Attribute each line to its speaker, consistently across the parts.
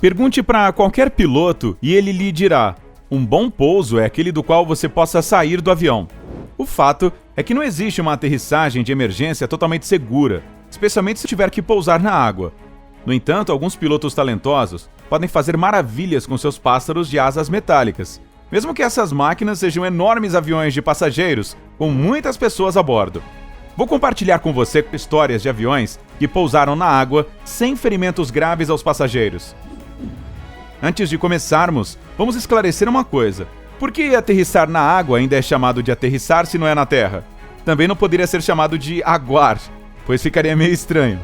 Speaker 1: Pergunte para qualquer piloto e ele lhe dirá: um bom pouso é aquele do qual você possa sair do avião. O fato é que não existe uma aterrissagem de emergência totalmente segura, especialmente se tiver que pousar na água. No entanto, alguns pilotos talentosos podem fazer maravilhas com seus pássaros de asas metálicas, mesmo que essas máquinas sejam enormes aviões de passageiros com muitas pessoas a bordo. Vou compartilhar com você histórias de aviões que pousaram na água sem ferimentos graves aos passageiros. Antes de começarmos, vamos esclarecer uma coisa. Por que aterrissar na água ainda é chamado de aterrissar se não é na terra? Também não poderia ser chamado de aguar, pois ficaria meio estranho.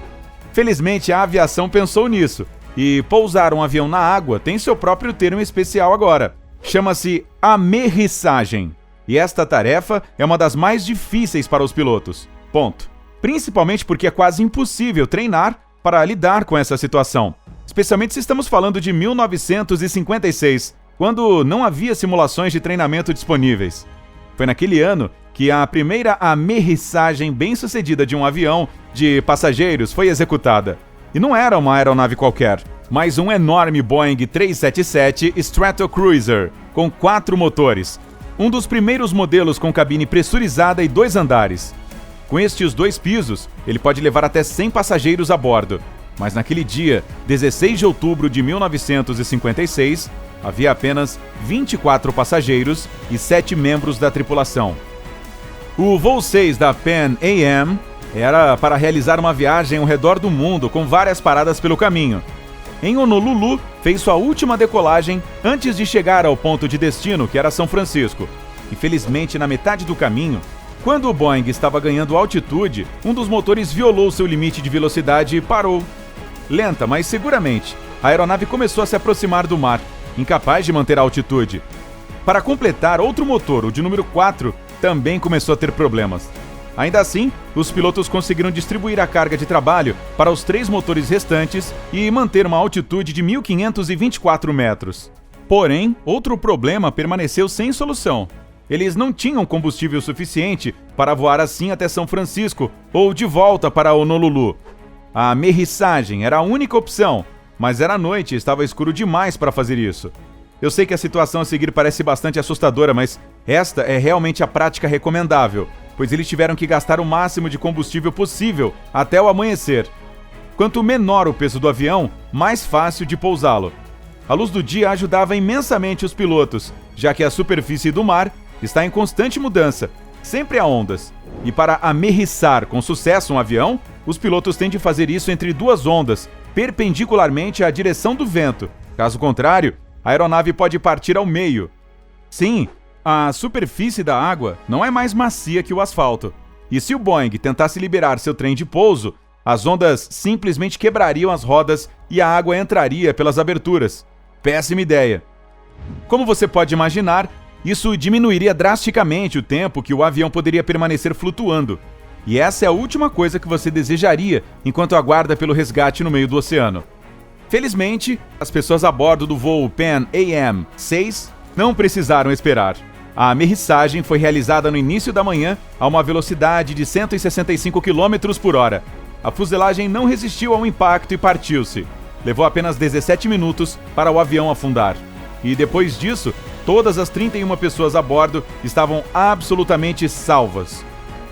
Speaker 1: Felizmente, a aviação pensou nisso, e pousar um avião na água tem seu próprio termo especial agora. Chama-se amerrissagem, e esta tarefa é uma das mais difíceis para os pilotos. Ponto. Principalmente porque é quase impossível treinar para lidar com essa situação, especialmente se estamos falando de 1956, quando não havia simulações de treinamento disponíveis. Foi naquele ano que a primeira amerrissagem bem-sucedida de um avião de passageiros foi executada. E não era uma aeronave qualquer, mas um enorme Boeing 377 Stratocruiser, com 4 motores. Um dos primeiros modelos com cabine pressurizada e 2 andares. Com estes 2 pisos, ele pode levar até 100 passageiros a bordo. Mas naquele dia, 16 de outubro de 1956, havia apenas 24 passageiros e 7 membros da tripulação. O voo 6 da Pan Am era para realizar uma viagem ao redor do mundo com várias paradas pelo caminho. Em Honolulu, fez sua última decolagem antes de chegar ao ponto de destino, que era São Francisco. Infelizmente, na metade do caminho, quando o Boeing estava ganhando altitude, um dos motores violou seu limite de velocidade e parou. Lenta, mas seguramente, a aeronave começou a se aproximar do mar, incapaz de manter a altitude. Para completar, outro motor, o de número 4, também começou a ter problemas. Ainda assim, os pilotos conseguiram distribuir a carga de trabalho para os 3 motores restantes e manter uma altitude de 1.524 metros. Porém, outro problema permaneceu sem solução. Eles não tinham combustível suficiente para voar assim até São Francisco ou de volta para Honolulu. A amerrissagem era a única opção, mas era noite e estava escuro demais para fazer isso. Eu sei que a situação a seguir parece bastante assustadora, mas esta é realmente a prática recomendável, pois eles tiveram que gastar o máximo de combustível possível até o amanhecer. Quanto menor o peso do avião, mais fácil de pousá-lo. A luz do dia ajudava imensamente os pilotos, já que a superfície do mar está em constante mudança, sempre há ondas. E para amerrissar com sucesso um avião, os pilotos têm de fazer isso entre 2 ondas, perpendicularmente à direção do vento. Caso contrário, a aeronave pode partir ao meio. Sim, a superfície da água não é mais macia que o asfalto. E se o Boeing tentasse liberar seu trem de pouso, as ondas simplesmente quebrariam as rodas e a água entraria pelas aberturas. Péssima ideia. Como você pode imaginar, isso diminuiria drasticamente o tempo que o avião poderia permanecer flutuando. E essa é a última coisa que você desejaria enquanto aguarda pelo resgate no meio do oceano. Felizmente, as pessoas a bordo do voo Pan Am 6 não precisaram esperar. A amerrissagem foi realizada no início da manhã a uma velocidade de 165 km por hora. A fuselagem não resistiu ao impacto e partiu-se. Levou apenas 17 minutos para o avião afundar. E depois disso, todas as 31 pessoas a bordo estavam absolutamente salvas.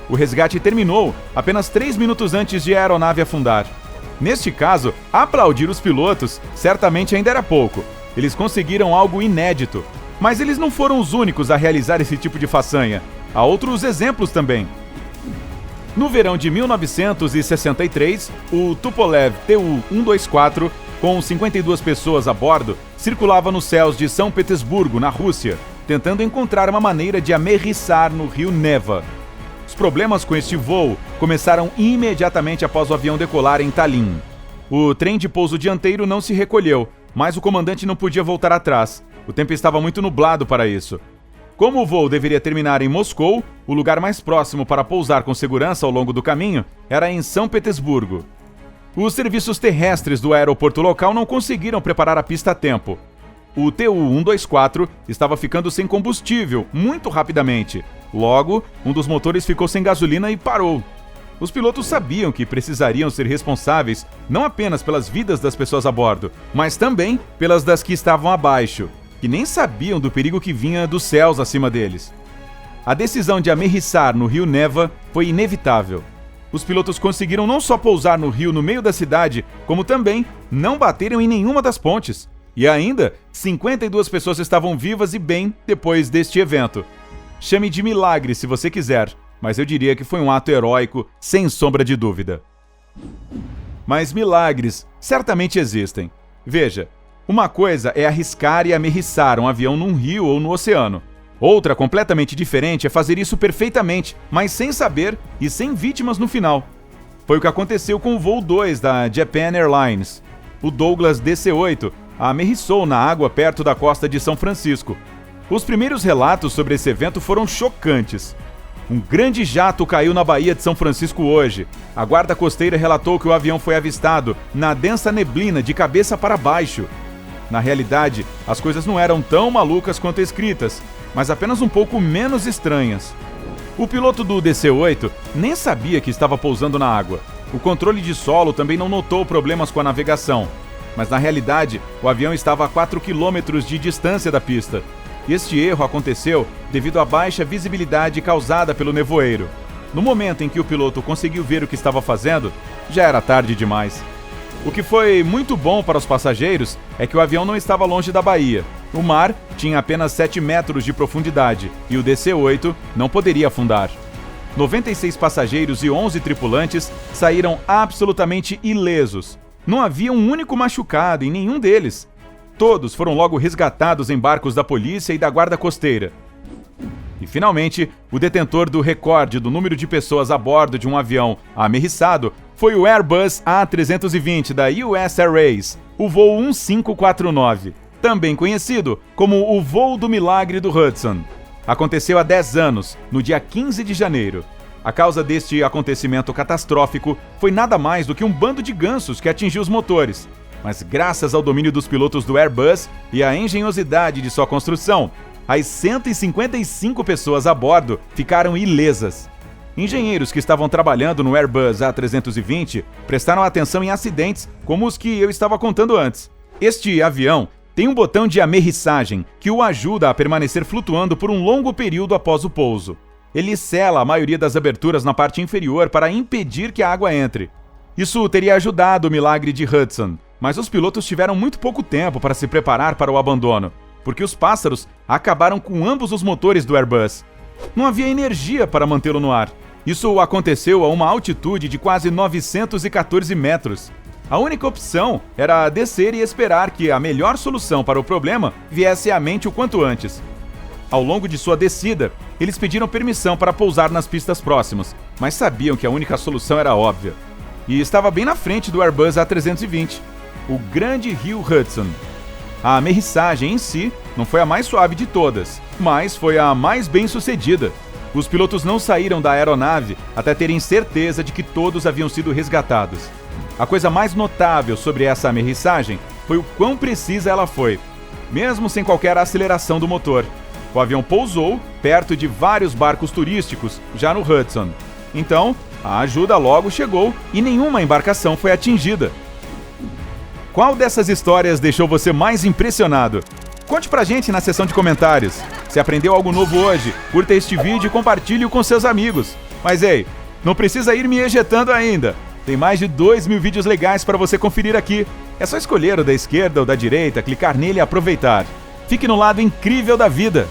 Speaker 1: O resgate terminou apenas 3 minutos antes de a aeronave afundar. Neste caso, aplaudir os pilotos certamente ainda era pouco. Eles conseguiram algo inédito. Mas eles não foram os únicos a realizar esse tipo de façanha. Há outros exemplos também. No verão de 1963, o Tupolev Tu-124, com 52 pessoas a bordo, circulava nos céus de São Petersburgo, na Rússia, tentando encontrar uma maneira de amerrissar no rio Neva. Os problemas com este voo começaram imediatamente após o avião decolar em Tallinn. O trem de pouso dianteiro não se recolheu, mas o comandante não podia voltar atrás. O tempo estava muito nublado para isso. Como o voo deveria terminar em Moscou, o lugar mais próximo para pousar com segurança ao longo do caminho era em São Petersburgo. Os serviços terrestres do aeroporto local não conseguiram preparar a pista a tempo. O Tu-124 estava ficando sem combustível muito rapidamente. Logo, um dos motores ficou sem gasolina e parou. Os pilotos sabiam que precisariam ser responsáveis não apenas pelas vidas das pessoas a bordo, mas também pelas das que estavam abaixo, que nem sabiam do perigo que vinha dos céus acima deles. A decisão de amerrissar no rio Neva foi inevitável. Os pilotos conseguiram não só pousar no rio no meio da cidade, como também não bateram em nenhuma das pontes. E ainda, 52 pessoas estavam vivas e bem depois deste evento. Chame de milagre se você quiser, mas eu diria que foi um ato heróico, sem sombra de dúvida. Mas milagres certamente existem. Veja, uma coisa é arriscar e amerrissar um avião num rio ou no oceano. Outra, completamente diferente, é fazer isso perfeitamente, mas sem saber e sem vítimas no final. Foi o que aconteceu com o voo 2 da Japan Airlines. O Douglas DC-8 amerrissou na água perto da costa de São Francisco. Os primeiros relatos sobre esse evento foram chocantes. Um grande jato caiu na Baía de São Francisco hoje. A guarda costeira relatou que o avião foi avistado na densa neblina de cabeça para baixo. Na realidade, as coisas não eram tão malucas quanto escritas, mas apenas um pouco menos estranhas. O piloto do DC-8 nem sabia que estava pousando na água. O controle de solo também não notou problemas com a navegação. Mas na realidade, o avião estava a 4 km de distância da pista. Este erro aconteceu devido à baixa visibilidade causada pelo nevoeiro. No momento em que o piloto conseguiu ver o que estava fazendo, já era tarde demais. O que foi muito bom para os passageiros é que o avião não estava longe da baía. O mar tinha apenas 7 metros de profundidade e o DC-8 não poderia afundar. 96 passageiros e 11 tripulantes saíram absolutamente ilesos. Não havia um único machucado em nenhum deles. Todos foram logo resgatados em barcos da polícia e da guarda costeira. E finalmente, o detentor do recorde do número de pessoas a bordo de um avião amerrissado foi o Airbus A320 da US Airways, o voo 1549, também conhecido como o voo do milagre do Hudson. Aconteceu há 10 anos, no dia 15 de janeiro. A causa deste acontecimento catastrófico foi nada mais do que um bando de gansos que atingiu os motores. Mas graças ao domínio dos pilotos do Airbus e à engenhosidade de sua construção, as 155 pessoas a bordo ficaram ilesas. Engenheiros que estavam trabalhando no Airbus A320 prestaram atenção em acidentes como os que eu estava contando antes. Este avião tem um botão de amerrissagem que o ajuda a permanecer flutuando por um longo período após o pouso. Ele sela a maioria das aberturas na parte inferior para impedir que a água entre. Isso teria ajudado o milagre de Hudson, mas os pilotos tiveram muito pouco tempo para se preparar para o abandono, porque os pássaros acabaram com ambos os motores do Airbus. Não havia energia para mantê-lo no ar. Isso aconteceu a uma altitude de quase 914 metros. A única opção era descer e esperar que a melhor solução para o problema viesse à mente o quanto antes. Ao longo de sua descida, eles pediram permissão para pousar nas pistas próximas, mas sabiam que a única solução era óbvia. E estava bem na frente do Airbus A320, o grande rio Hudson. A amerrissagem em si não foi a mais suave de todas, mas foi a mais bem-sucedida. Os pilotos não saíram da aeronave até terem certeza de que todos haviam sido resgatados. A coisa mais notável sobre essa amerrissagem foi o quão precisa ela foi, mesmo sem qualquer aceleração do motor. O avião pousou perto de vários barcos turísticos, já no Hudson. Então, a ajuda logo chegou e nenhuma embarcação foi atingida. Qual dessas histórias deixou você mais impressionado? Conte pra gente na seção de comentários. Se aprendeu algo novo hoje, curta este vídeo e compartilhe-o com seus amigos. Mas ei, não precisa ir me ejetando ainda. Tem mais de 2.000 vídeos legais para você conferir aqui. É só escolher o da esquerda ou da direita, clicar nele e aproveitar. Fique no lado incrível da vida.